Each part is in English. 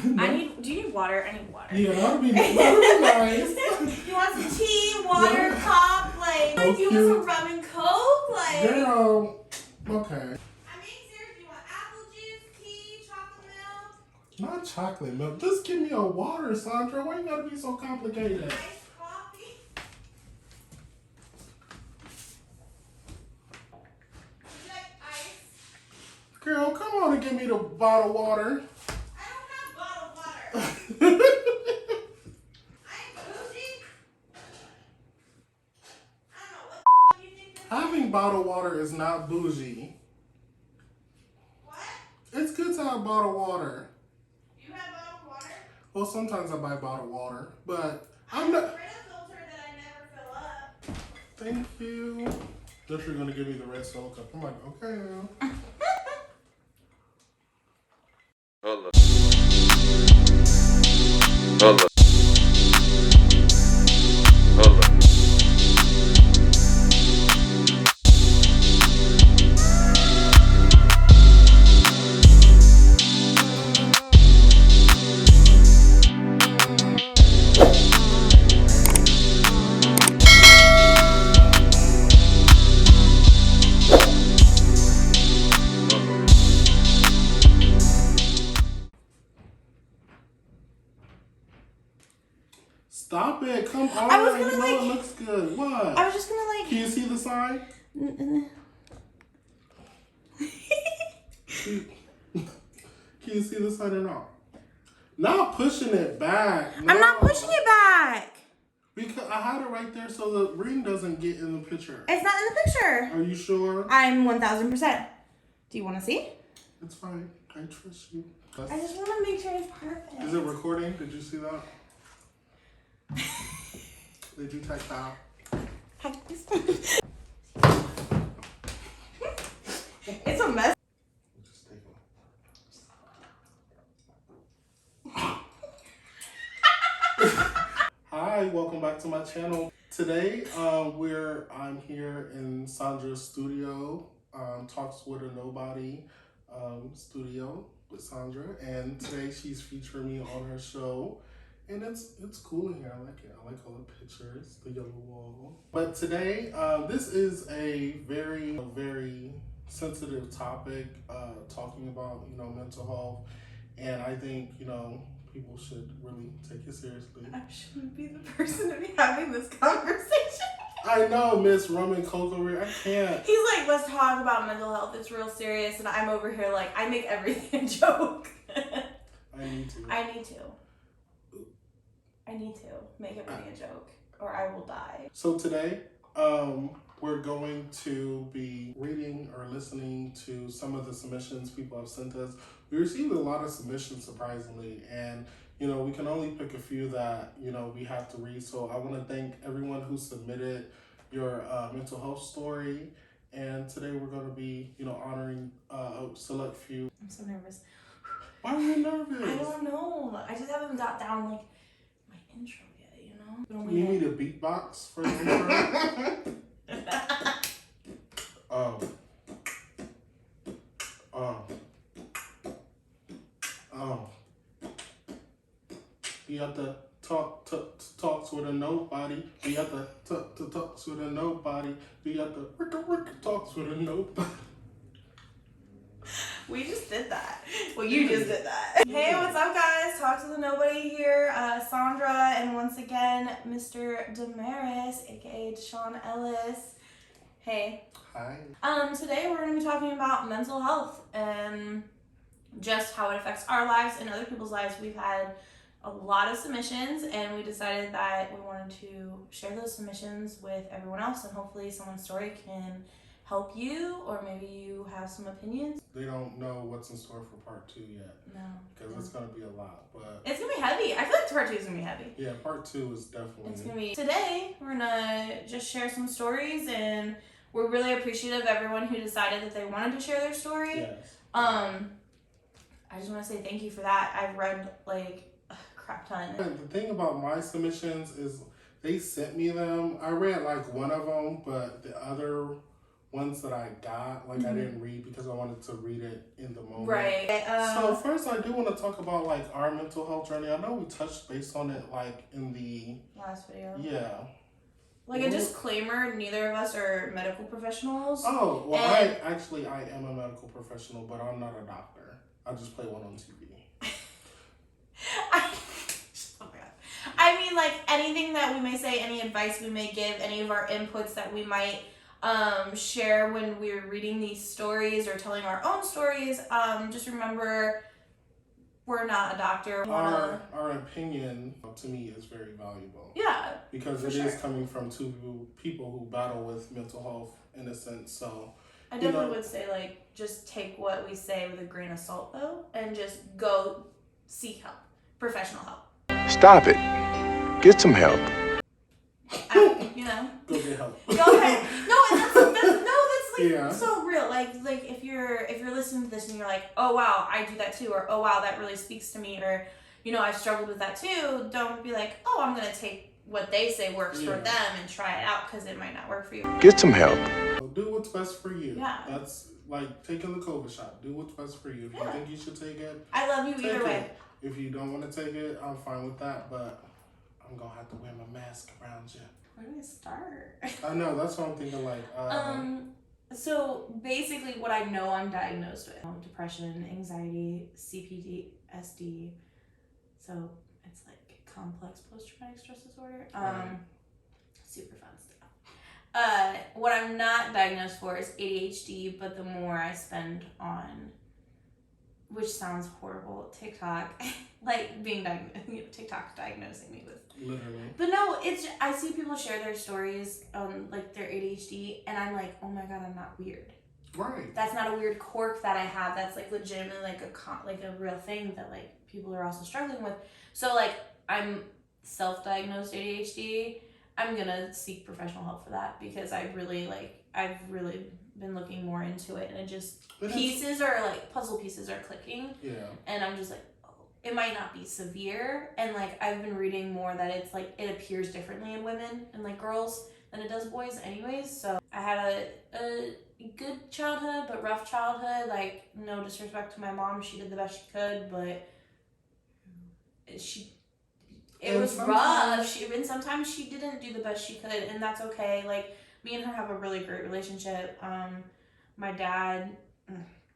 No. Do you need water? I need water. Yeah, that'd be nice. You want some tea, water, Yeah. pop, like, So you want some rum and coke, like. Girl, okay. I'm being serious. Do you want apple juice, tea, chocolate milk? Not chocolate milk. Just give me a water, Sandra. Why you gotta be so complicated? Iced coffee? Would you like ice? Girl, come on and give me the bottled water. I don't have bottled water. I'm bougie. I don't know what you think this is. Having bottled water is not bougie. What? It's good to have bottled water. You have bottled water? Well, sometimes I buy bottled water, but I I'm have a not. Brita filter that I never fill up. Thank you. Thought you were gonna give me the red solo cup. I'm like, okay now. Hold up. Hold up. Hold up. Stop it. Come on. I was gonna, you know like- it looks good. What? I was just gonna like. Can you see the sign? Can you see the sign or not? Not pushing it back. I'm not No. pushing it back. Because I had it right there so the ring doesn't get in the picture. It's not in the picture. Are you sure? I'm 1000%. Do you want to see? It's fine. I trust you. I just want to make sure it's perfect. Is it recording? Did you see that? Did you type that? It's a mess. Just take it. Hi, welcome back to my channel. Today, I'm here in Sandra's studio, Talks with a Nobody studio with Sandra, and today she's featuring me on her show, and it's cool in here. I like it. I like all the pictures, the yellow wall. But today, this is a very sensitive topic, talking about mental health, and I think people should really take it seriously. I shouldn't be the person to be having this conversation. I know, Miss Rum and Cocoa, I can't. He's like, let's talk about mental health. It's real serious. And I'm over here like, I make everything a joke. I need to. I need to make everything a joke or I will die. So today, we're going to be reading or listening to some of the submissions people have sent us. We received a lot of submissions, surprisingly, and we can only pick a few that we have to read. So I want to thank everyone who submitted your mental health story, and today we're going to be honoring a select few. I'm so nervous. Why are you nervous? I don't know. I just haven't got down like my intro yet, You need me to beatbox for the intro? You have to talks with a nobody. You have to talks with a nobody. You have to talks with a nobody. We just did that. Well, you just did that. Hey, what's up, guys? Talk to the Nobody here. Sandra, and once again, Mr. Damaris, aka Deshaun Ellis. Hey. Hi. Today we're going to be talking about mental health and just how it affects our lives and other people's lives. We've had a lot of submissions, and we decided that we wanted to share those submissions with everyone else, and hopefully someone's story can help you, or maybe you have some opinions. They don't know what's in store for part 2 yet. No. Because it's going to be a lot, but... It's going to be heavy. I feel like part 2 is going to be heavy. Yeah, part 2 is definitely... It's going to be... Today, we're going to just share some stories, and we're really appreciative of everyone who decided that they wanted to share their story. Yes. I just want to say thank you for that. I've read, like, a crap ton. The thing about my submissions is they sent me them. I read, like, one of them, but the other ones that I got, like I didn't read because I wanted to read it in the moment. Right. So first, I do want to talk about like our mental health journey. I know we touched base on it like in the last video. yeah. Like a disclaimer, neither of us are medical professionals. Oh, well, I am a medical professional, but I'm not a doctor. I just play one on TV. Oh my god. I mean, like, anything that we may say, any advice we may give, any of our inputs that we might share when we're reading these stories or telling our own stories, just remember, we're not a doctor. Our opinion, to me, is very valuable. Yeah. Because it is coming from two people who battle with mental health, in a sense, so... I definitely would say, like, just take what we say with a grain of salt, though, and just go seek help. Professional help. Stop it. Get some help. You know? Go get help. Go ahead. That's yeah. So real. Like if you're listening to this and you're like, oh wow, I do that too, or oh wow, that really speaks to me, or you know, I've struggled with that too. Don't be like, oh, I'm gonna take what they say works for them and try it out because it might not work for you. Get some help. Do what's best for you. Yeah. That's like taking the COVID shot. Do what's best for you. If you think you should take it, I love you either way. If you don't want to take it, I'm fine with that, but I'm gonna have to wear my mask around you. Where do we start? I know, that's what I'm thinking, like, so basically what I know I'm diagnosed with, depression, anxiety, CPD, so it's like complex post-traumatic stress disorder. Super fun stuff. What I'm not diagnosed for is ADHD, but the more I spend on, which sounds horrible, TikTok, like being TikTok diagnosing me with. Literally. But no, I see people share their stories on like their ADHD, and I'm like, oh my god, I'm not weird. Right. That's not a weird quirk that I have. That's like legitimately like a real thing that like people are also struggling with. So like I'm self-diagnosed ADHD. I'm gonna seek professional help for that because I've really been looking more into it, and puzzle pieces are clicking. Yeah. And I'm just like, oh, it might not be severe, and like I've been reading more that it's like it appears differently in women and like girls than it does boys anyways. So I had a good childhood but rough childhood. Like, no disrespect to my mom, she did the best she could, but it was rough. And sometimes she didn't do the best she could, and that's okay. Like, me and her have a really great relationship. My dad,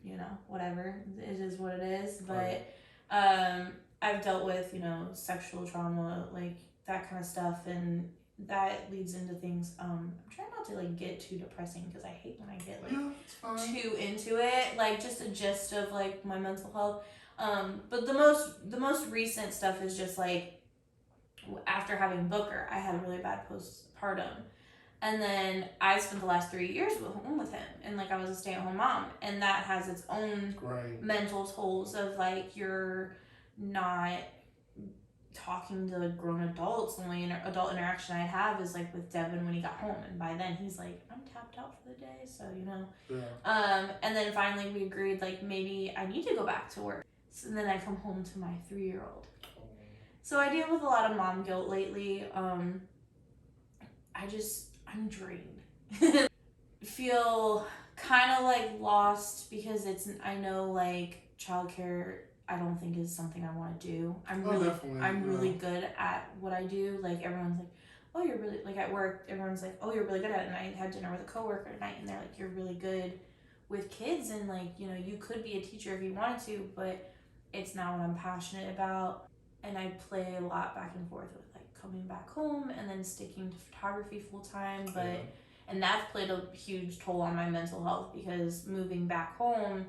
you know, whatever, it is what it is. But I've dealt with, you know, sexual trauma, like that kind of stuff, and that leads into things. I'm trying not to like get too depressing because I hate when I get like too into it. Like, just a gist of like my mental health. But the most recent stuff is just like, after having Booker, I had a really bad postpartum. And then I spent the last 3 years with him, and like I was a stay-at-home mom, and that has its own mental tolls of like you're not talking to grown adults. The only adult interaction I have is like with Devin when he got home, and by then he's like, I'm tapped out for the day, so you know. Yeah. And then finally we agreed like maybe I need to go back to work. So then I come home to my 3-year-old. So I deal with a lot of mom guilt lately. I'm drained. Feel kind of like lost because I know like childcare I don't think is something I want to do. I'm really good at what I do. Like, everyone's like, oh, you're really, like at work, everyone's like, oh, you're really good at it. And I had dinner with a coworker tonight, and they're like, you're really good with kids, and like, you know, you could be a teacher if you wanted to, but it's not what I'm passionate about. And I play a lot back and forth with like coming back home and then sticking to photography full time, and that's played a huge toll on my mental health because moving back home,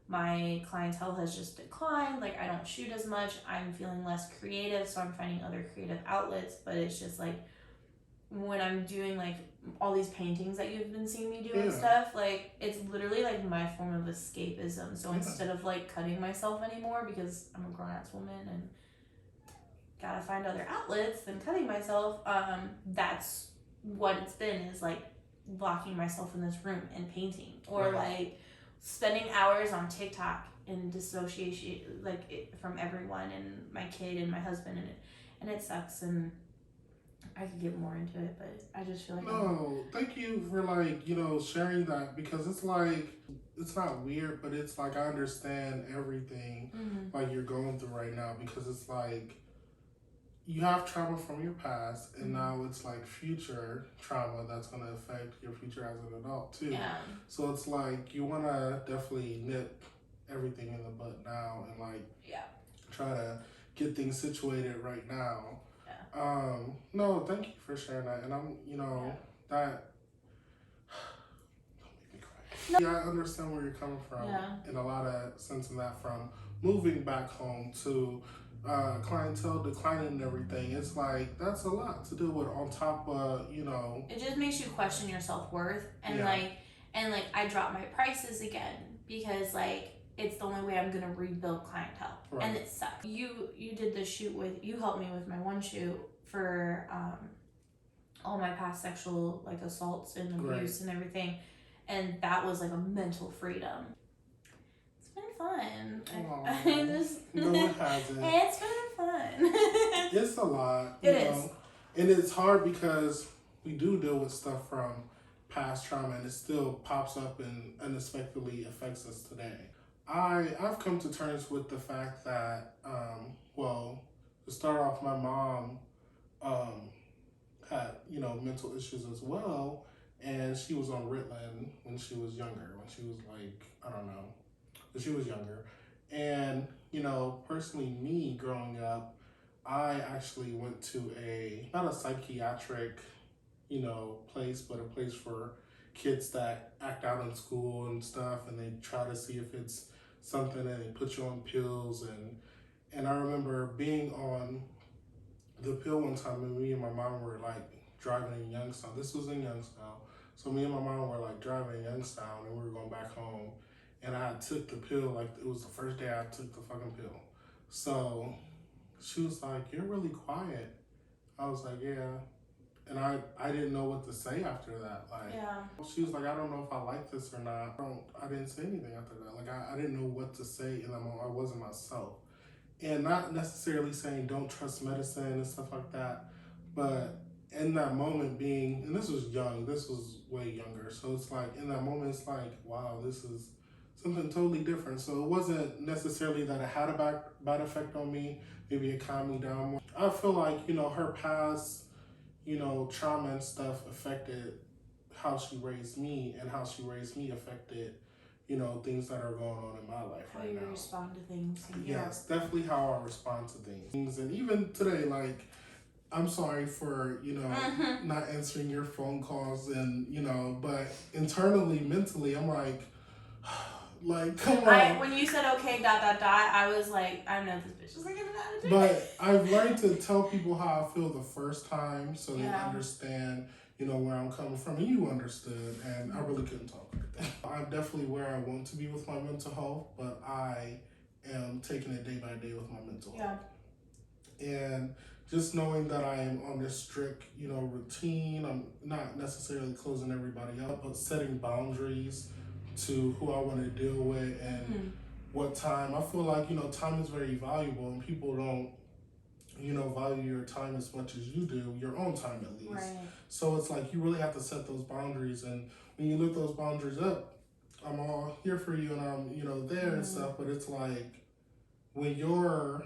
my clientele has just declined. Like, I don't shoot as much. I'm feeling less creative, so I'm finding other creative outlets. But it's just like when I'm doing like all these paintings that you've been seeing me do and stuff, like it's literally like my form of escapism. So instead of like cutting myself anymore because I'm a grown-ass woman and gotta find other outlets than cutting myself, that's what it's been, is like locking myself in this room and painting, or like spending hours on TikTok in dissociation, like from everyone and my kid and my husband, and it sucks. And I could get more into it, but I just feel like No, thank you for like, sharing that, because it's like, it's not weird, but it's like I understand everything like you're going through right now, because it's like you have trauma from your past, and now it's like future trauma that's going to affect your future as an adult too. Yeah. So it's like you want to definitely nip everything in the bud now and like try to get things situated right now. No, thank you for sharing that, and I'm that don't make me cry. Yeah, I understand where you're coming from in a lot of sense in that, from moving back home to clientele declining and everything. It's like that's a lot to deal with on top of it just makes you question your self-worth, and like I dropped my prices again because like it's the only way I'm gonna rebuild clientele, and it sucks. You did the shoot you helped me with my one shoot for all my past sexual like assaults and abuse and everything, and that was like a mental freedom. It's been fun. No, it hasn't. It's been fun. It's a lot. It is. And it's hard because we do deal with stuff from past trauma, and it still pops up and unexpectedly affects us today. I've come to terms with the fact that, to start off, my mom had, mental issues as well, and she was on Ritalin when she was younger, when she was like, I don't know, but she was younger. And, personally, me growing up, I actually went to not a psychiatric, place, but a place for kids that act out in school and stuff, and they try to see if it's something, and they put you on pills. And I remember being on the pill one time, and me and my mom were like driving in Youngstown. This was in Youngstown. So me and my mom were like driving in Youngstown, and we were going back home. And I took the pill, like it was the first day I took the fucking pill. So she was like, "You're really quiet." I was like, "Yeah." And I didn't know what to say after that. Like, she was like, "I don't know if I like this or not." I didn't say anything after that. Like, I didn't know what to say in that moment. I wasn't myself. And not necessarily saying don't trust medicine and stuff like that, but in that moment being, and this was young, this was way younger. So it's like, in that moment, it's like, wow, this is something totally different. So it wasn't necessarily that it had a bad effect on me. Maybe it calmed me down more. I feel like, her past, trauma and stuff affected how she raised me, and how she raised me affected, things that are going on in my life right now. How you respond to things. Yes, definitely how I respond to things. And even today, like, I'm sorry for, not answering your phone calls and, but internally, mentally, I'm like, come on. When you said okay, ... I was like, I know this bitch is like an attitude. But I've learned to tell people how I feel the first time, so they understand, where I'm coming from, and you understood, and I really couldn't talk right then. I'm definitely where I want to be with my mental health, but I am taking it day by day with my mental health. And just knowing that I am on this strict, routine, I'm not necessarily closing everybody up, but setting boundaries to who I want to deal with and what time. I feel like, time is very valuable, and people don't, value your time as much as you do, your own time at least. Right. So it's like you really have to set those boundaries, and when you lift those boundaries up, I'm all here for you, and I'm, there and stuff, but it's like when you're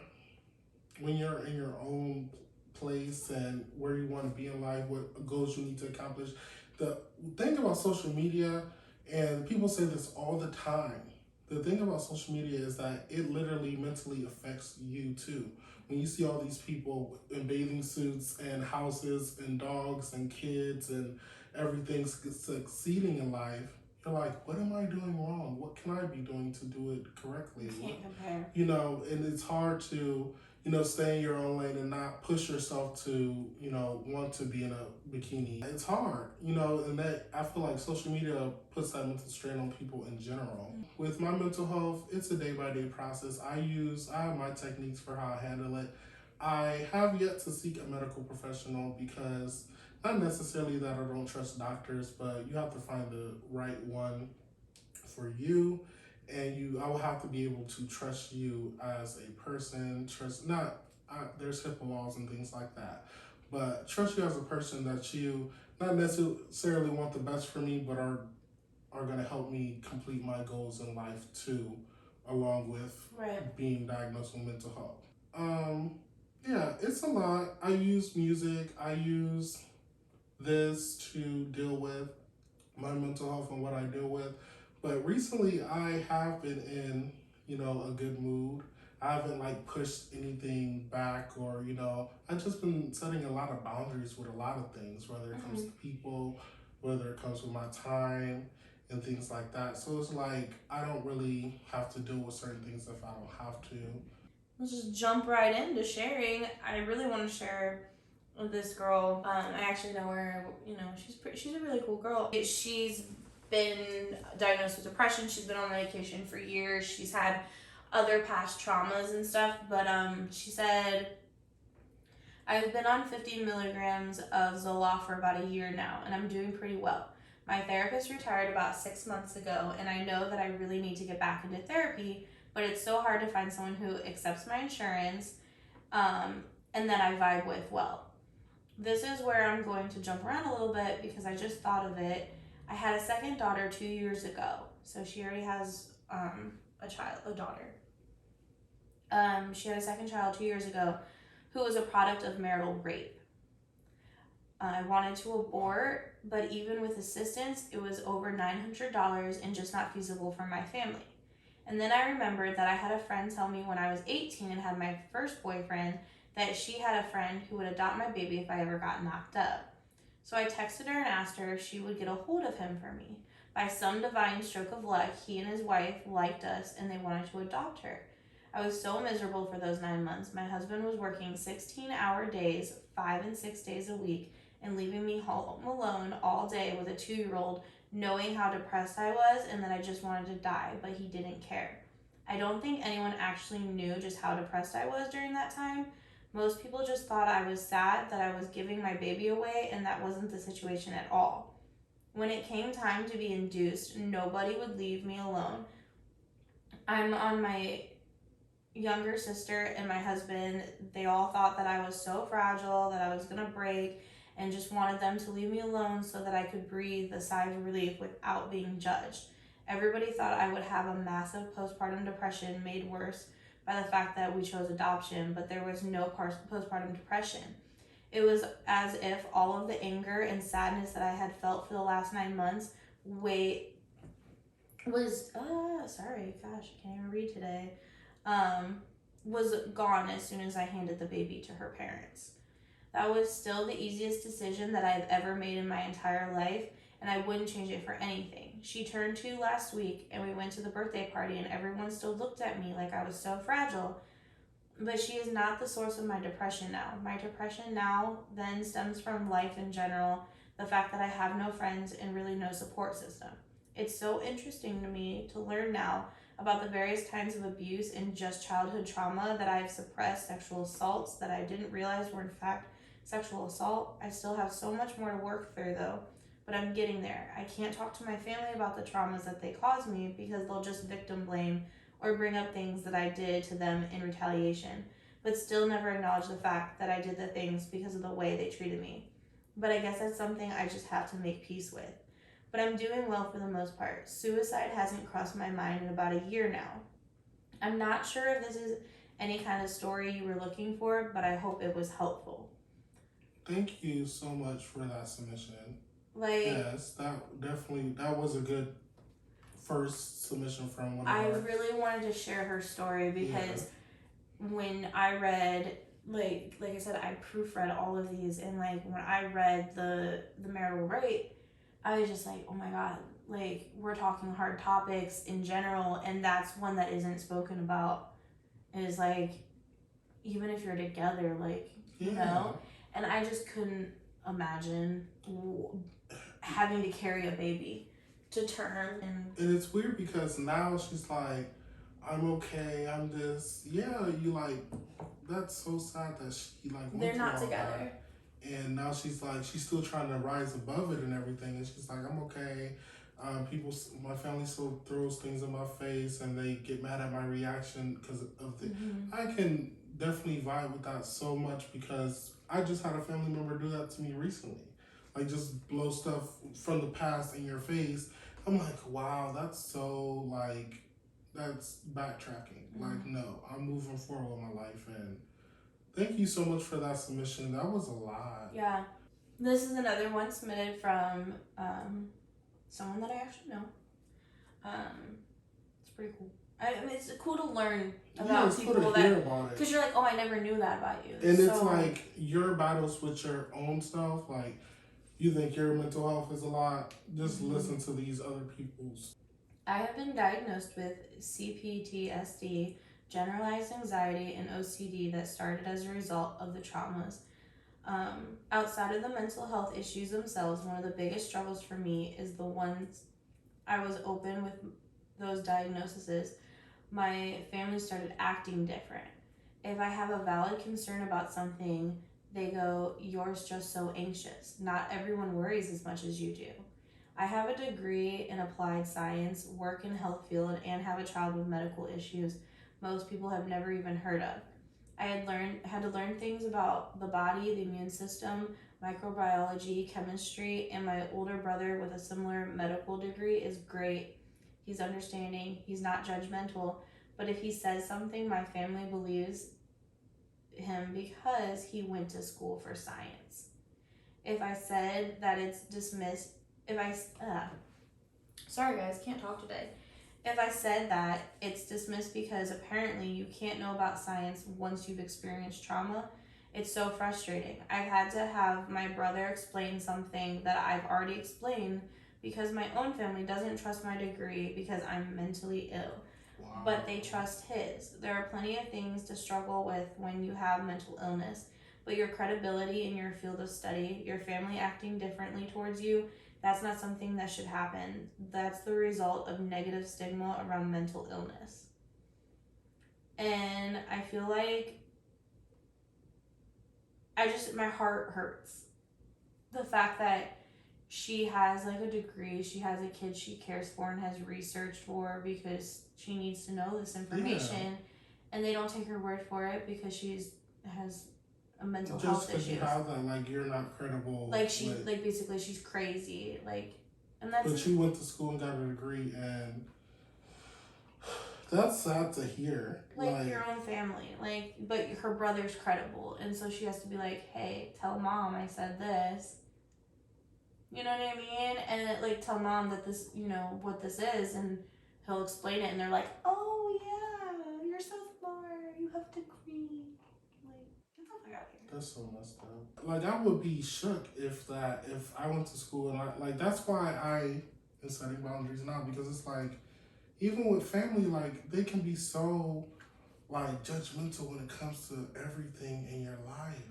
in your own place and where you want to be in life, what goals you need to accomplish. The thing about social media, and people say this all the time, the thing about social media is that it literally mentally affects you too. When you see all these people in bathing suits and houses and dogs and kids and everything succeeding in life, you're like, what am I doing wrong? What can I be doing to do it correctly? You can't compare. And it's hard to, stay in your own lane and not push yourself to, want to be in a bikini. It's hard, and that I feel like social media puts that mental strain on people in general. With my mental health, it's a day-by-day process. I have my techniques for how I handle it. I have yet to seek a medical professional because not necessarily that I don't trust doctors, but you have to find the right one for you. And I will have to be able to trust you as a person, there's HIPAA laws and things like that. but trust you as a person that you not necessarily want the best for me, but are going to help me complete my goals in life too, along with Right. being diagnosed with mental health. Yeah, it's a lot. I use music. I use this to deal with my mental health and what I deal with. But recently, I have been in, a good mood. I haven't like pushed anything back, or I've just been setting a lot of boundaries with a lot of things, whether it comes to people, whether it comes with my time and things like that. So it's like I don't really have to deal with certain things if I don't have to. Let's just jump right into sharing. I really want to share with this girl. I actually know her. She's a really cool girl. She's been diagnosed with depression. She's been on medication for years. She's had other past traumas and stuff. But she said, I've been on 50 milligrams of Zoloft for about a year now, and I'm doing pretty well. My therapist retired about 6 months ago, and I know that I really need to get back into therapy, but it's so hard to find someone who accepts my insurance and that I vibe with well. This is where I'm going to jump around a little bit because I just thought of it. I had a second daughter 2 years ago, so she already has a daughter. She had a second child 2 years ago who was a product of marital rape. I wanted to abort, but even with assistance, it was over $900 and just not feasible for my family. And then I remembered that I had a friend tell me when I was 18 and had my first boyfriend that she had a friend who would adopt my baby if I ever got knocked up. So I texted her and asked her if she would get a hold of him for me. By some divine stroke of luck, he and his wife liked us and they wanted to adopt her. I was so miserable for those 9 months. My husband was working 16-hour days, 5 and 6 days a week, and leaving me home alone all day with a 2-year-old, knowing how depressed I was and that I just wanted to die, but he didn't care. I don't think anyone actually knew just how depressed I was during that time. Most people just thought I was sad that I was giving my baby away, and that wasn't the situation at all. When it came time to be induced, nobody would leave me alone. I'm on my younger sister and my husband. They all thought that I was so fragile, that I was gonna break, and just wanted them to leave me alone so that I could breathe a sigh of relief without being judged. Everybody thought I would have a massive postpartum depression made worse by the fact that we chose adoption, but there was no postpartum depression. It was as if all of the anger and sadness that I had felt for the last 9 months was gone as soon as I handed the baby to her parents. That was still the easiest decision that I've ever made in my entire life, and I wouldn't change it for anything. She turned 2 last week, and we went to the birthday party, and everyone still looked at me like I was so fragile. But she is not the source of my depression now. My depression now then stems from life in general, the fact that I have no friends and really no support system. It's so interesting to me to learn now about the various kinds of abuse and just childhood trauma that I've suppressed, sexual assaults that I didn't realize were in fact sexual assault. I still have so much more to work through though, but I'm getting there. I can't talk to my family about the traumas that they caused me because they'll just victim blame or bring up things that I did to them in retaliation, but still never acknowledge the fact that I did the things because of the way they treated me. But I guess that's something I just have to make peace with. But I'm doing well for the most part. Suicide hasn't crossed my mind in about a year now. I'm not sure if this is any kind of story you were looking for, but I hope it was helpful. Thank you so much for that submission. Yes, that was a good first submission from one of I our... really wanted to share her story because when I read, like I said, I proofread all of these, and when I read the marital rape, I was just like, oh my god, we're talking hard topics in general, and that's one that isn't spoken about. Is even if you're together, you know, and I just couldn't imagine having to carry a baby to term. And it's weird because now she's like, I'm okay, I'm this. Yeah, you that's so sad that she went they're through not all together. that. And now she's she's still trying to rise above it and everything. And she's like, I'm okay. My family still throws things in my face and they get mad at my reaction because of the. I can definitely vibe with that so much because I just had a family member do that to me recently. Like just blow stuff from the past in your face. I'm like, wow, that's so like that's backtracking. Like, no, I'm moving forward with my life, and thank you so much for that submission. That was a lot. Yeah. This is another one submitted from someone that I actually know. It's pretty cool. I mean, it's cool to learn about it's people cool to that, hear about it. because you're like, oh, I never knew that about you. And it's So, like your battles with your own stuff. Like, you think your mental health is a lot, just listen to these other people's. I have been diagnosed with CPTSD, generalized anxiety, and OCD that started as a result of the traumas. Outside of the mental health issues themselves, one of the biggest struggles for me is the ones I was open with those diagnoses. My family started acting different. If I have a valid concern about something, they go, "You're just so anxious. Not everyone worries as much as you do." I have a degree in applied science, work in health field, and have a child with medical issues most people have never even heard of. I had to learn things about the body, the immune system, microbiology, chemistry, and my older brother with a similar medical degree is great. He's understanding, he's not judgmental, but if he says something, my family believes him because he went to school for science. If I said that it's dismissed, sorry guys, can't talk today. If I said that it's dismissed because apparently you can't know about science once you've experienced trauma, it's so frustrating. I've had to have my brother explain something that I've already explained because my own family doesn't trust my degree because I'm mentally ill. Wow. But they trust his. There are plenty of things to struggle with when you have mental illness, but your credibility in your field of study, your family acting differently towards you, that's not something that should happen. That's the result of negative stigma around mental illness. And I feel like my heart hurts. The fact that she has like a degree, she has a kid she cares for and has researched for because she needs to know this information, and they don't take her word for it because has a mental health Just because issue. you have that, like, you're not credible. Like like basically she's crazy. Like, and that's. But you went to school and got a degree, and that's sad to hear. Like your own family, like, but her brother's credible, and so she has to be like, "Hey, tell mom I said this." You know what I mean? And like tell mom that this, what this is, and he'll explain it, and they're like, "Oh yeah, you're so smart. You have a degree." Like, get the fuck out of here. That's so messed up. Like, I would be shook if I went to school and that's why I am setting boundaries now, because it's like, even with family, like, they can be so like judgmental when it comes to everything in your life.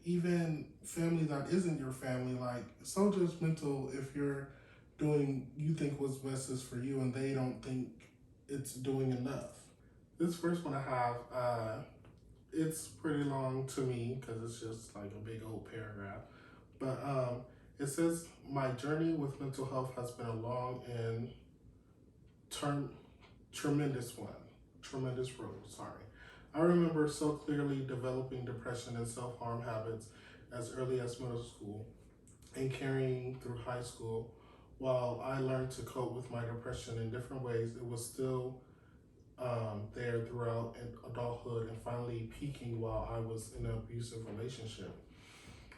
Even family that isn't your family, like, so judgmental if you're doing, you think what's best is for you and they don't think it's doing enough. This first one I have, it's pretty long to me because it's just like a big old paragraph. But it says, "My journey with mental health has been a long and tremendous road. I remember so clearly developing depression and self-harm habits as early as middle school and carrying through high school. While I learned to cope with my depression in different ways, it was still there throughout adulthood and finally peaking while I was in an abusive relationship.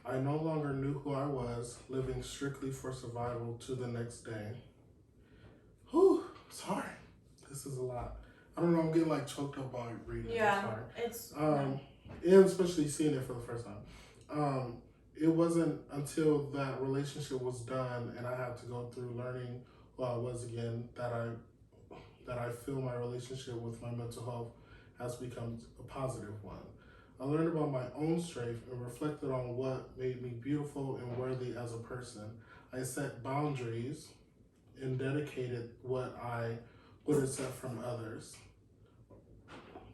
I no longer knew who I was, living strictly for survival to the next day." Whew, sorry. This is a lot. I don't know, I'm getting like choked up by reading. Yeah, Sorry. it's. And especially seeing it for the first time. It wasn't until that relationship was done and I had to go through learning who I was again that I feel my relationship with my mental health has become a positive one. I learned about my own strength and reflected on what made me beautiful and worthy as a person. I set boundaries and dedicated what I would accept from others.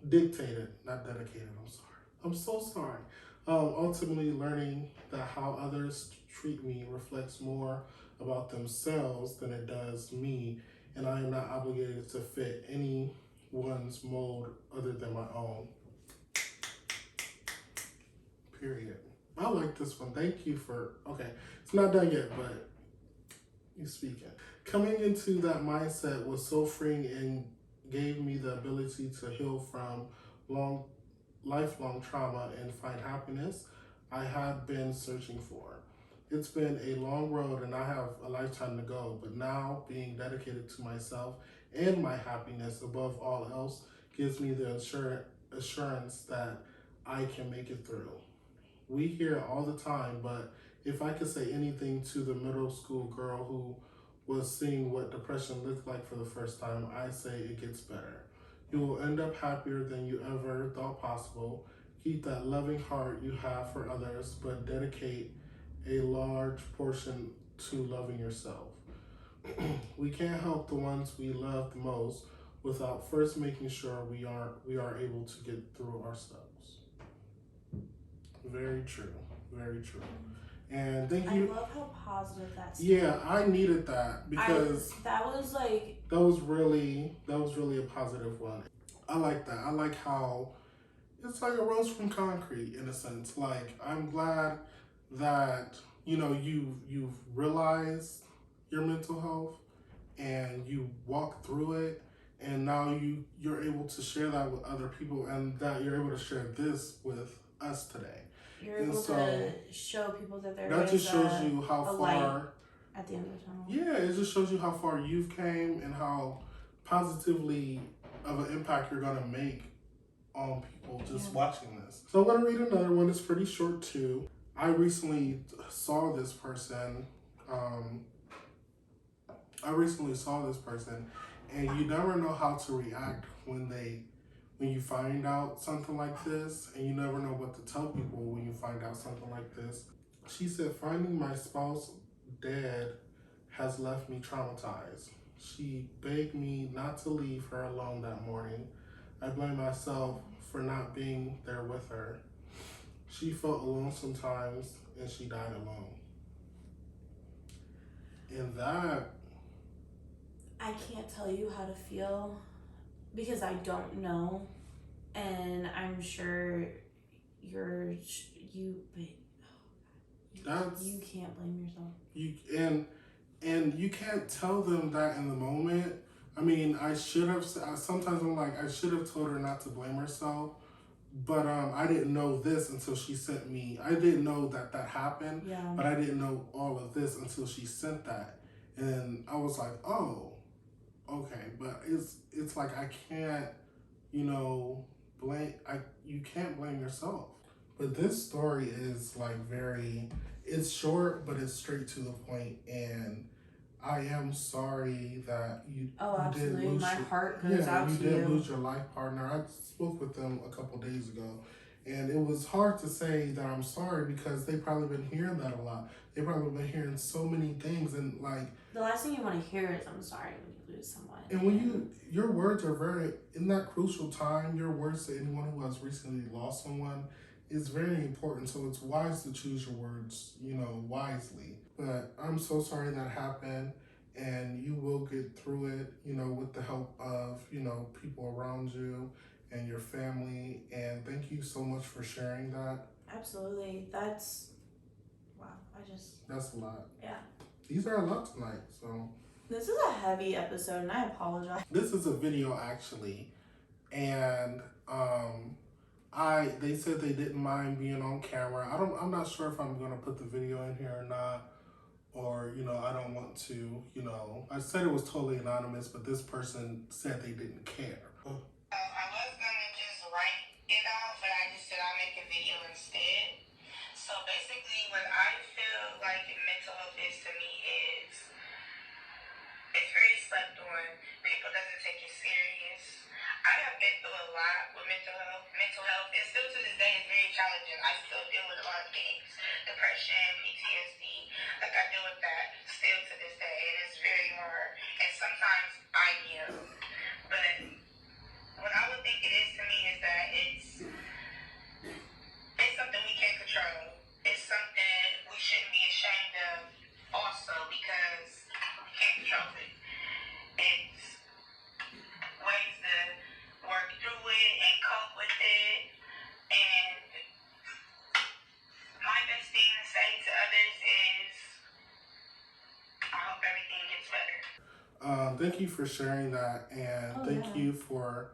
Dictated, not dedicated, I'm sorry. I'm so sorry. Ultimately learning that how others treat me reflects more about themselves than it does me, and I am not obligated to fit anyone's mold other than my own. Period. I like this one. Thank you for, okay, it's not done yet, but you speaking. Coming into that mindset was so freeing and gave me the ability to heal from lifelong trauma and find happiness I had been searching for. It's been a long road and I have a lifetime to go, but now being dedicated to myself and my happiness above all else gives me the assurance that I can make it through. We hear it all the time, but if I could say anything to the middle school girl who was seeing what depression looked like for the first time, I say it gets better. You will end up happier than you ever thought possible. Keep that loving heart you have for others, but dedicate a large portion to loving yourself. We can't help the ones we love the most without first making sure we are able to get through ourselves. Very true. Very true. And thank you. I love how positive that's. Yeah, I needed that because that was really a positive one. I like that. I like how it's like a rose from concrete in a sense. Like, I'm glad that you've realized your mental health and you walk through it, and now you're able to share that with other people, and that you're able to share this with us today. You're able to show people that that just shows you how far at the end of the tunnel. Yeah, it just shows you how far you've came and how positively of an impact you're gonna make on people just watching this. So I'm gonna read another one. It's pretty short too. I recently saw this person. And you never know how to react when you find out something like this, and you never know what to tell people when you find out something like this. She said, finding my spouse dead has left me traumatized. She begged me not to leave her alone that morning. I blame myself for not being there with her. She felt alone sometimes, and she died alone. And that... I can't tell you how to feel because I don't know, and I'm sure you can't blame yourself. And you can't tell them that in the moment. I mean, I should have. Sometimes I'm like, I should have told her not to blame herself, but I didn't know this until she sent me. I didn't know that happened, but I didn't know all of this until she sent that, and I was like, oh. Okay, but it's like I can't, blame. You can't blame yourself. But this story is like it's short, but it's straight to the point. And I am sorry that you. Oh, absolutely. You did lose My heart goes out to you. You did lose your life partner. I spoke with them a couple days ago, and it was hard to say that I'm sorry because they've probably been hearing that a lot. They've probably been hearing so many things, and like the last thing you want to hear is I'm sorry when you lose someone. And when your words are very, in that crucial time, your words to anyone who has recently lost someone is very important. So it's wise to choose your words, wisely. But I'm so sorry that happened, and you will get through it, with the help of, people around you and your family. And thank you so much for sharing that. Absolutely. That's a lot. Yeah. These are a lot tonight, so. This is a heavy episode, and I apologize. This is a video actually, and they said they didn't mind being on camera. I'm not sure if I'm gonna put the video in here or not, or I don't want to. I said it was totally anonymous, but this person said they didn't care. I was gonna just write it out, but I just said I'll make a video instead. So basically, what I feel like mental health is to me is it's very slept on. People doesn't take it serious. I have been through a lot with mental health. Mental health, and still to this day, is very challenging. I still deal with a lot of things. Depression, PTSD. Like, I deal with that still to this day, and it's very hard. And sometimes I yell. But what I would think it is to me is that it's something we can't control. It's something we shouldn't be ashamed of also, because we can't control it. It's ways to work through it and cope with it, and thank you for sharing that, and Oh, thank yeah. you for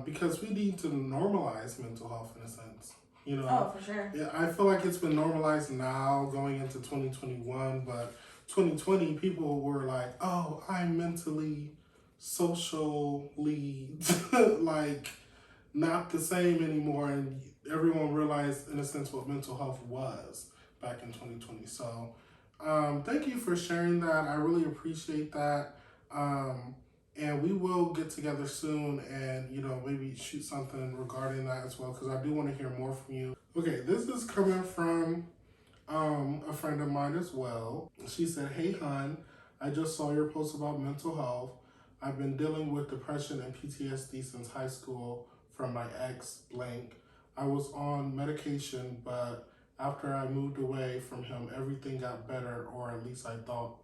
because we need to normalize mental health in a sense. You know, Oh, for sure. yeah, I feel like it's been normalized now going into 2021, but 2020 people were like, "Oh, I'm mentally, socially like not the same anymore," and everyone realized in a sense what mental health was back in 2020. So, thank you for sharing that. I really appreciate that. And we will get together soon and, maybe shoot something regarding that as well, because I do want to hear more from you. Okay, this is coming from a friend of mine as well. She said, "Hey, hon, I just saw your post about mental health. I've been dealing with depression and PTSD since high school from my ex blank. I was on medication, but after I moved away from him, everything got better, or at least I thought.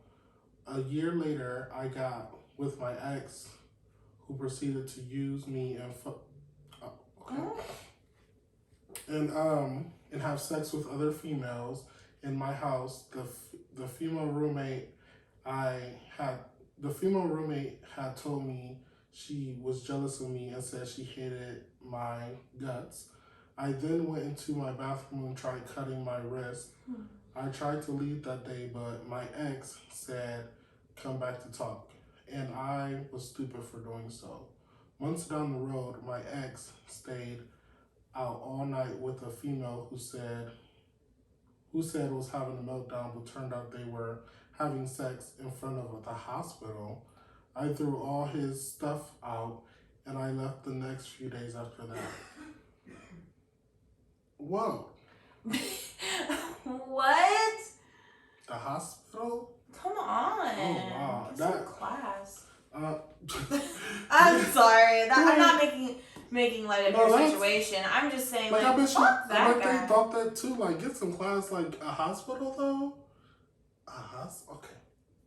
A year later, I got with my ex, who proceeded to use me and have sex with other females in my house. The female roommate had told me she was jealous of me and said she hated my guts. I then went into my bathroom and tried cutting my wrist. I tried to leave that day, but my ex said, 'Come back to talk,' and I was stupid for doing so. Months down the road, my ex stayed out all night with a female who said was having a meltdown, but turned out they were having sex in front of the hospital. I threw all his stuff out, and I left the next few days after that." Whoa. What? The hospital? Come on. Oh, wow. Get some class. Uh, I'm sorry. I'm not making light of No, your that's- situation. I'm just saying, Like, like, I bet fuck that they guy. thought that too. Like, get some class, like a hospital though. A hospital. Okay.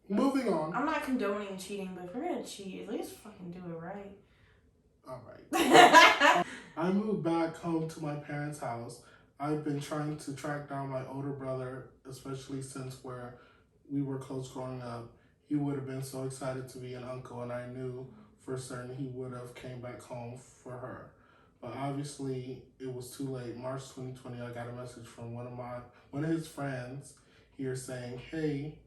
Moving on. I'm not condoning cheating, but if you're gonna cheat, at least fucking do it right. All right. I moved back home to my parents' house. I've been trying to track down my older brother, especially since we were close growing up. He would have been so excited to be an uncle, and I knew for certain he would have came back home for her. But obviously, it was too late. March 2020, I got a message from one of his friends here saying, "Hey,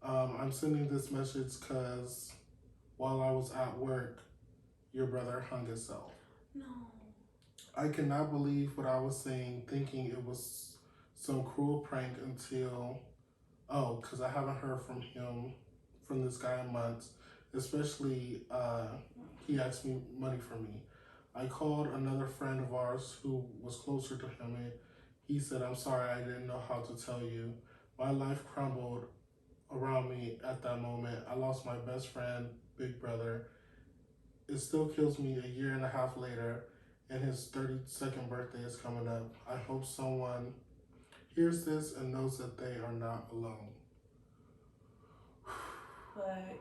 I'm sending this message because while I was at work, your brother hung himself." No. I cannot believe what I was saying, thinking it was some cruel prank until, because I haven't heard from this guy in months, especially he asked me money from me. I called another friend of ours who was closer to him, and he said, "I'm sorry, I didn't know how to tell you." My life crumbled around me at that moment. I lost my best friend, big brother. It still kills me a year and a half later, and his 32nd birthday is coming up. I hope someone hears this and knows that they are not alone. But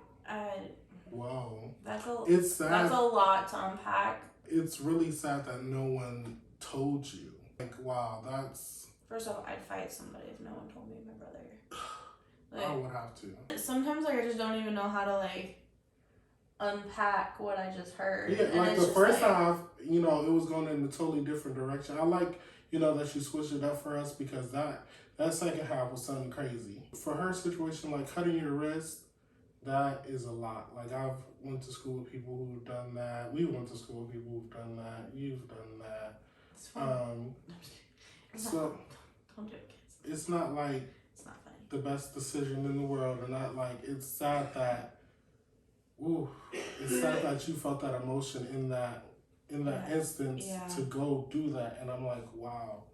Wow. that's a lot to unpack. It's really sad that no one told you. Like, wow, that's... First off, I'd fight somebody if no one told me my brother. I would have to. Sometimes I just don't even know how to unpack what I just heard. Yeah, And like it's the just first half, it was going in a totally different direction. I like, that she switched it up for us, because that second half was something crazy. For her situation, like cutting your wrist, that is a lot. Like, I've went to school with people who've done that. We went to school with people who've done that. You've done that. It's fun. So Don't do it, kids. it's not like It's not funny. the best decision in the world, and not like, it's sad that you felt that emotion in that instance to go do that, and I'm like, wow.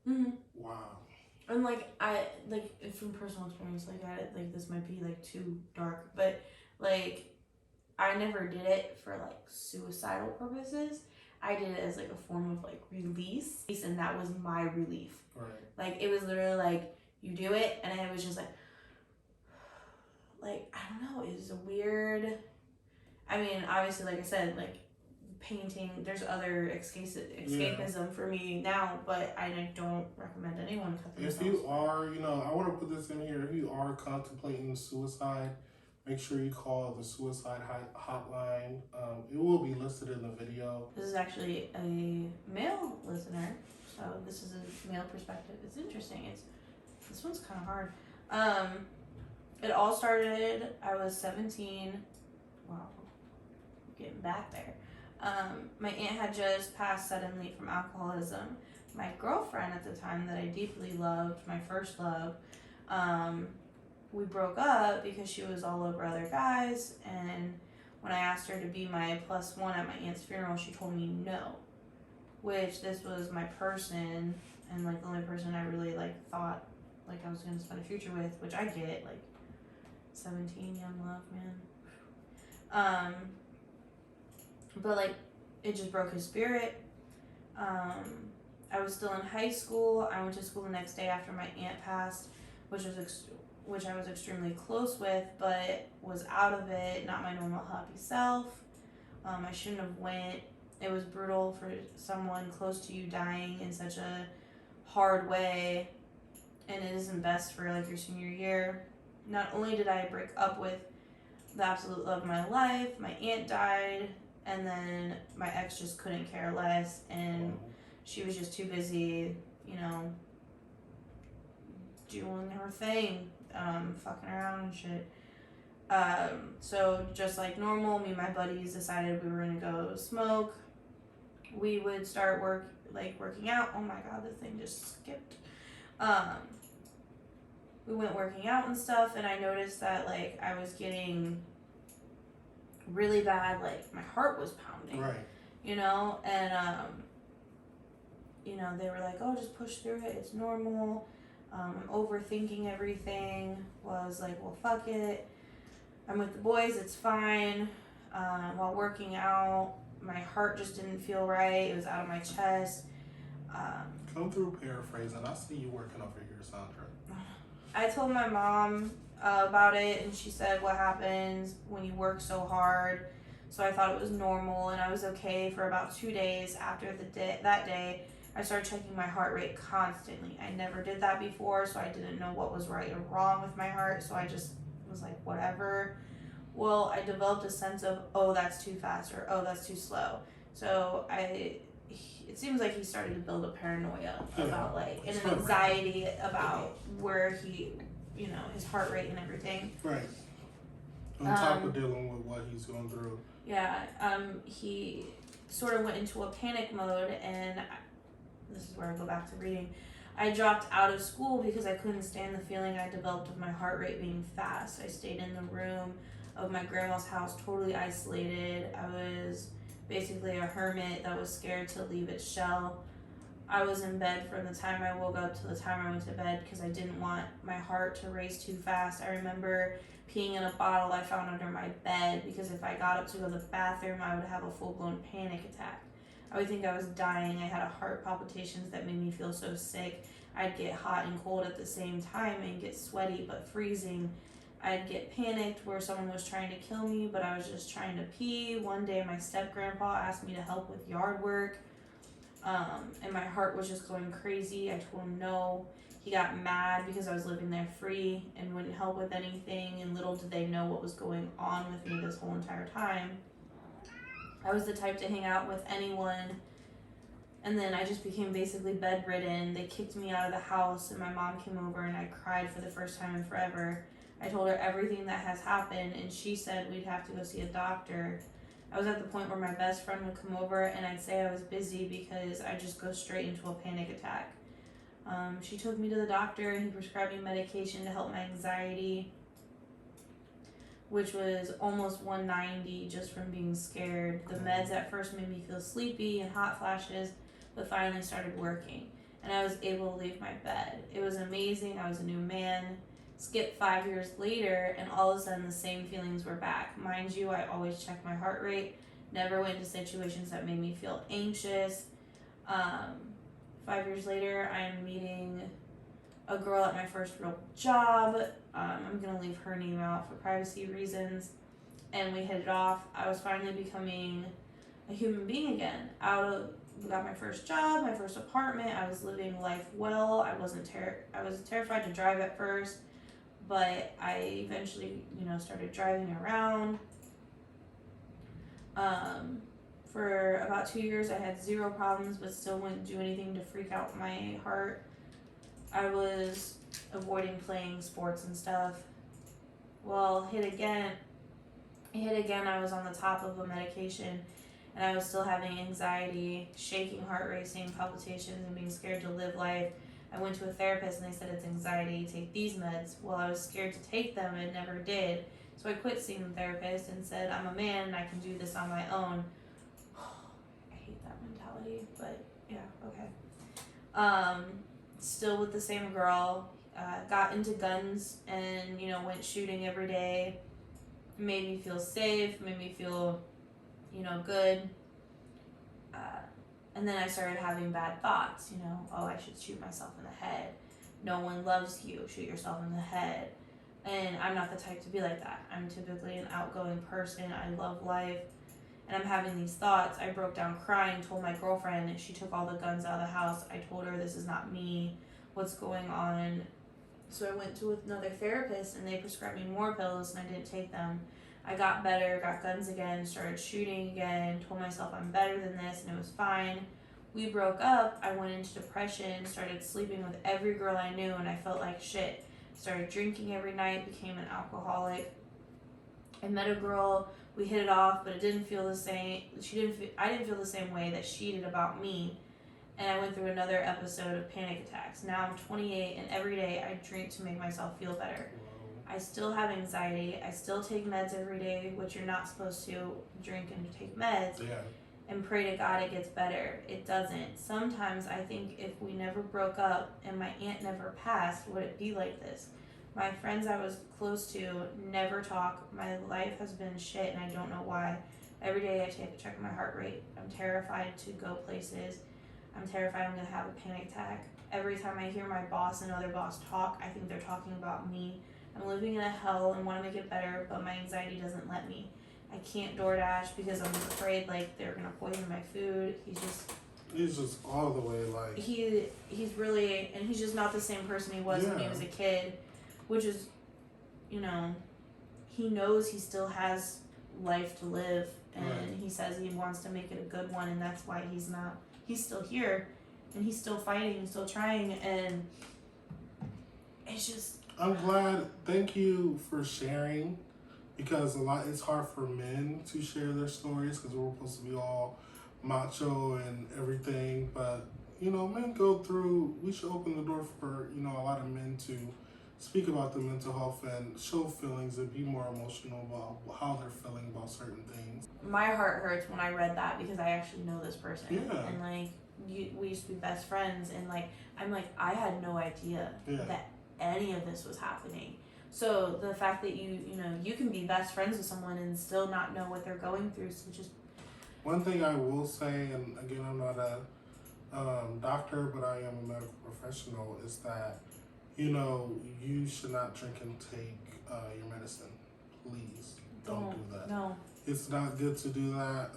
Mm-hmm. Wow. And from personal experience, this might be too dark, but I never did it for suicidal purposes. I did it as a form of release, and that was my relief. Right. It was literally you do it, and it was just I don't know, it was a weird, I mean, obviously, like I said, painting, there's other escapism for me now, but I don't recommend anyone cut themselves. If you are, I want to put this in here, if you are contemplating suicide, make sure you call the suicide hotline. It will be listed in the video. This is actually a male listener, so this is a male perspective. It's interesting. This one's kind of hard. It all started, I was 17. Wow, getting back there. My aunt had just passed suddenly from alcoholism. My girlfriend at the time that I deeply loved, my first love, we broke up because she was all over other guys, and when I asked her to be my +1 at my aunt's funeral, she told me no, which this was my person, and like the only person I really like thought like I was gonna spend a future with, which I get, like 17, young love, man. But like it just broke his spirit. I was still in high school. I went to school the next day after my aunt passed, which I was extremely close with, but was out of it, not my normal happy self. I shouldn't have went. It was brutal for someone close to you dying in such a hard way, and it isn't best for like your senior year. Not only did I break up with the absolute love of my life, my aunt died, and then my ex just couldn't care less, and she was just too busy, you know, doing her thing, fucking around and shit. So just like normal, me and my buddies decided we were gonna go smoke. We would start working out. Oh my god, the thing just skipped. We went working out and stuff, and I noticed that like I was getting really bad, like my heart was pounding. Right. You know, and you know, they were like, oh, just push through it, it's normal. I'm overthinking everything. Well, I was like, well, fuck it. I'm with the boys, it's fine. While working out, my heart just didn't feel right. It was out of my chest. Come through paraphrasing. I see you working over here, Sandra. I told my mom about it, and she said, what happens when you work so hard? So I thought it was normal, and I was okay for about 2 days. After that day, I started checking my heart rate constantly. I never did that before, so I didn't know what was right or wrong with my heart, so I just was like, whatever. Well, I developed a sense of, oh, that's too fast, or oh, that's too slow. So it seems like he started to build a paranoia about like, and an anxiety about where he, you know, his heart rate and everything. Right. On top of dealing with what he's going through. Yeah, he sort of went into a panic mode, and this is where I go back to reading. I dropped out of school because I couldn't stand the feeling I developed of my heart rate being fast. I stayed in the room of my grandma's house, totally isolated. I was basically a hermit that was scared to leave its shell. I was in bed from the time I woke up to the time I went to bed because I didn't want my heart to race too fast. I remember peeing in a bottle I found under my bed because if I got up to go to the bathroom, I would have a full-blown panic attack. I would think I was dying. I had heart palpitations that made me feel so sick. I'd get hot and cold at the same time and get sweaty but freezing. I'd get panicked where someone was trying to kill me, but I was just trying to pee. One day my step-grandpa asked me to help with yard work, and my heart was just going crazy. I told him no. He got mad because I was living there free and wouldn't help with anything, and little did they know what was going on with me this whole entire time. I was the type to hang out with anyone, and then I just became basically bedridden. They kicked me out of the house, and my mom came over, and I cried for the first time in forever. I told her everything that has happened, and she said we'd have to go see a doctor. I was at the point where my best friend would come over, and I'd say I was busy because I'd just go straight into a panic attack. She took me to the doctor, and he prescribed me medication to help my anxiety, which was almost 190 just from being scared. The meds at first made me feel sleepy and hot flashes, but finally started working, and I was able to leave my bed. It was amazing. I was a new man. Skip 5 years later, and all of a sudden the same feelings were back. Mind you, I always checked my heart rate, never went into situations that made me feel anxious. 5 years later, I'm meeting a girl at my first real job. I'm gonna leave her name out for privacy reasons, and we hit it off. I was finally becoming a human being again. We got my first job, my first apartment. I was living life well. I was terrified to drive at first, but I eventually, started driving around. For about 2 years, I had zero problems, but still wouldn't do anything to freak out my heart. I was avoiding playing sports and stuff. Well, hit again. I was on the top of a medication, and I was still having anxiety, shaking, heart racing, palpitations, and being scared to live life. I went to a therapist, and they said it's anxiety. Take these meds. Well, I was scared to take them, and never did. So I quit seeing the therapist and said, I'm a man, and I can do this on my own. I hate that mentality, but yeah, okay. Still with the same girl. Got into guns and, went shooting every day. Made me feel safe, made me feel, good. And then I started having bad thoughts, oh, I should shoot myself in the head. No one loves you, shoot yourself in the head. And I'm not the type to be like that. I'm typically an outgoing person. I love life. And I'm having these thoughts. I broke down crying, told my girlfriend, she took all the guns out of the house. I told her, this is not me. What's going on? So I went to another therapist, and they prescribed me more pills, and I didn't take them. I got better, got guns again, started shooting again, told myself I'm better than this, and it was fine. We broke up. I went into depression, started sleeping with every girl I knew, and I felt like shit. Started drinking every night, became an alcoholic. I met a girl, we hit it off, but it didn't feel the same. I didn't feel the same way that she did about me. And I went through another episode of panic attacks. Now I'm 28, and every day I drink to make myself feel better. I still have anxiety. I still take meds every day, which you're not supposed to drink and take meds. Yeah. And pray to God it gets better. It doesn't. Sometimes I think if we never broke up and my aunt never passed, would it be like this? My friends I was close to never talk. My life has been shit, and I don't know why. Every day I take a check of my heart rate. I'm terrified to go places. I'm terrified I'm going to have a panic attack. Every time I hear my boss and other boss talk, I think they're talking about me. I'm living in a hell and want to make it better, but my anxiety doesn't let me. I can't DoorDash because I'm afraid they're going to poison my food. He's just all the way he's really, and he's just not the same person he was when he was a kid, which is, he knows he still has life to live, and he says he wants to make it a good one, and that's why he's still here, and he's still fighting, he's still trying, and it's just... I'm glad. Thank you for sharing, because it's hard for men to share their stories because we're supposed to be all macho and everything, but men go through. We should open the door for a lot of men to speak about their mental health and show feelings and be more emotional about how they're feeling about certain things. My heart hurts when I read that because I actually know this person. Yeah. And we used to be best friends, and I had no idea that any of this was happening. So the fact that you can be best friends with someone and still not know what they're going through, so just... One thing I will say, and again, I'm not a doctor, but I am a medical professional, is that you should not drink and take your medicine. Please don't do that. No. It's not good to do that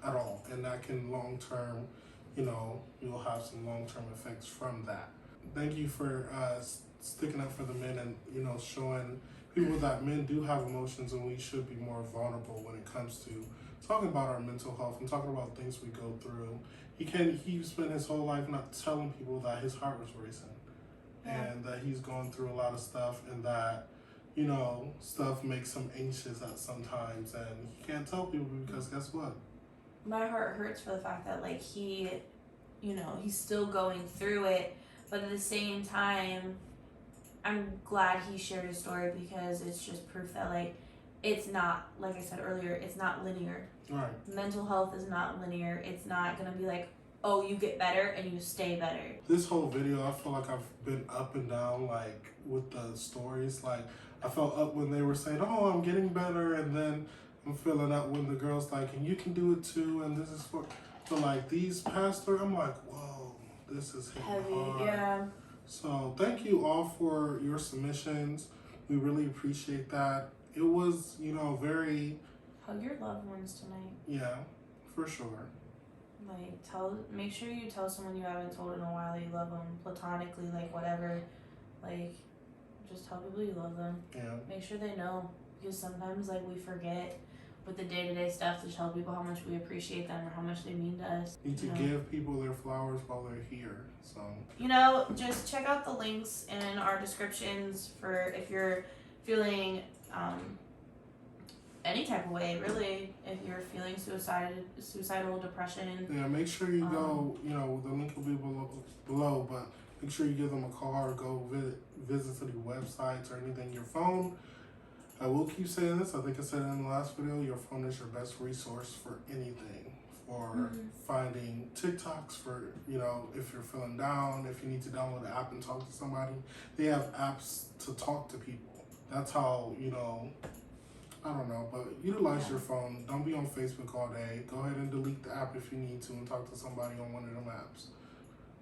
at all, and that can long term, you'll have some long term effects from that. Thank you for sticking up for the men and showing people that men do have emotions, and we should be more vulnerable when it comes to talking about our mental health and talking about things we go through. He spent his whole life not telling people that his heart was racing, and that he's going through a lot of stuff, and that stuff makes him anxious at sometimes, and he can't tell people because guess what? My heart hurts for the fact that he's still going through it, but at the same time, I'm glad he shared his story because it's just proof that it's not, like I said earlier, it's not linear. Right. Mental health is not linear. It's not gonna be oh, you get better and you stay better. This whole video, I feel like I've been up and down with the stories. I felt up when they were saying, oh, I'm getting better, and then I'm feeling up when the girl's and you can do it too, and this is for... But these past three, I'm whoa, this is hitting heavy, hard. yeah. So thank you all for your submissions. We really appreciate that. It was, very... Hug your loved ones tonight. Yeah, for sure. Make sure you tell someone you haven't told in a while that you love them, platonically, whatever. just tell people you love them. Yeah. Make sure they know, because sometimes like we forget with the day-to-day stuff to tell people how much we appreciate them or how much they mean to us. Need to you know. give people their flowers while they're here. So Just check out the links in our descriptions for if you're feeling any type of way, really. If you're feeling suicidal, depression. yeah, make sure you go. You know, the link will be below, but make sure you give them a call or go visit to the websites or anything. Your phone. I will keep saying this. I think I said it in the last video. Your phone is your best resource for anything. For finding TikToks, for, you know, if you're feeling down, if you need to download an app and talk to somebody. They have apps to talk to people. That's how, you know, I don't know, but utilize your phone. Don't be on Facebook all day. Go ahead and delete the app if you need to and talk to somebody on one of them apps.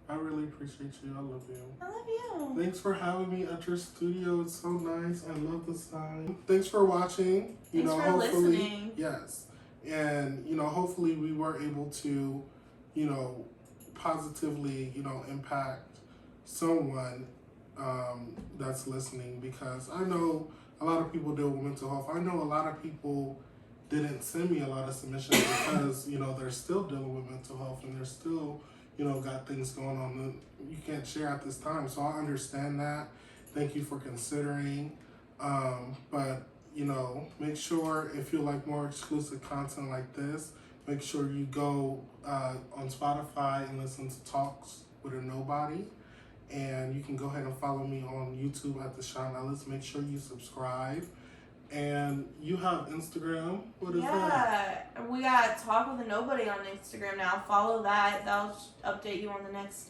I really appreciate you. I love you. I love you. Thanks for having me at your studio. It's so nice. I love the sign. Thanks for watching. Thanks for hopefully, listening. yes. And, you know, hopefully we were able to, you know, positively, you know, impact someone that's listening, because I know a lot of people deal with mental health. I know a lot of people didn't send me a lot of submissions because, you know, they're still dealing with mental health and they're still, you know, got things going on that you can't share at this time. So I understand that. Thank you for considering. But, you know, make sure if you like more exclusive content like this, make sure you go on Spotify and listen to Talks with a Nobody. And you can go ahead and follow me on YouTube at Deshaun Ellis. Make sure you subscribe. And you have Instagram. What is that? Yeah, we got Talk with a Nobody on Instagram now. Follow that. That'll update you on the next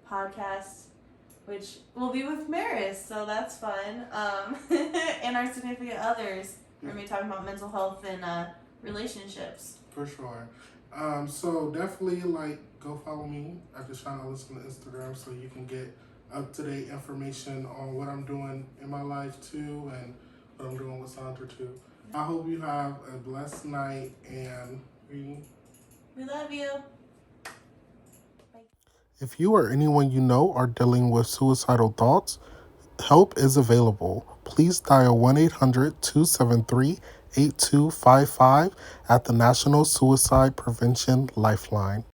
podcast, which will be with Maris, so that's fun. And our significant others. We're going to be talking about mental health and relationships. For sure. So definitely, like, go follow me at Deshaun Ellis on Instagram so you can get up-to-date information on what I'm doing in my life too, and what I'm doing with Sandra too. I hope you have a blessed night, and We love you. if you or anyone you know are dealing with suicidal thoughts, help is available. Please dial 1-800-273-8255 at the National Suicide Prevention Lifeline.